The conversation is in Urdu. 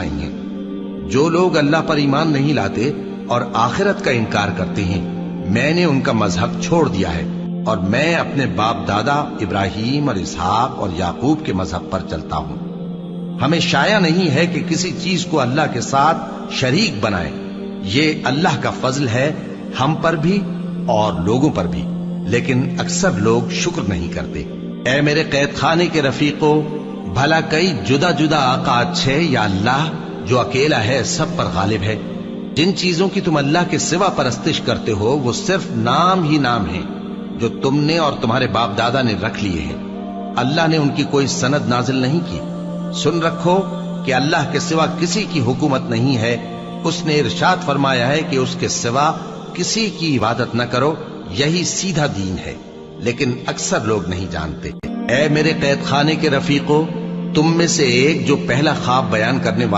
سکھائیں گے۔ جو لوگ اللہ پر ایمان نہیں لاتے اور آخرت کا انکار کرتے ہیں، میں نے ان کا مذہب چھوڑ دیا ہے اور میں اپنے باپ دادا ابراہیم اور اسحاق اور یعقوب کے مذہب پر چلتا ہوں۔ ہمیں شایع نہیں ہے کہ کسی چیز کو اللہ کے ساتھ شریک بنائے۔ یہ اللہ کا فضل ہے ہم پر بھی اور لوگوں پر بھی، لیکن اکثر لوگ شکر نہیں کرتے۔ اے میرے قید خانے کے رفیقو، بھلا کئی جدا جدا آقا اچھے یا اللہ جو اکیلا ہے سب پر غالب ہے؟ جن چیزوں کی تم اللہ کے سوا پرستش کرتے ہو وہ صرف نام ہی نام ہیں جو تم نے اور تمہارے باپ دادا نے رکھ لیے ہیں۔ اللہ نے ان کی کوئی سند نازل نہیں کی۔ سن رکھو کہ اللہ کے سوا کسی کی حکومت نہیں ہے۔ اس نے ارشاد فرمایا ہے کہ اس کے سوا کسی کی عبادت نہ کرو، یہی سیدھا دین ہے، لیکن اکثر لوگ نہیں جانتے۔ اے میرے قید خانے کے رفیقو، تم میں سے ایک جو پہلا خواب بیان کرنے والا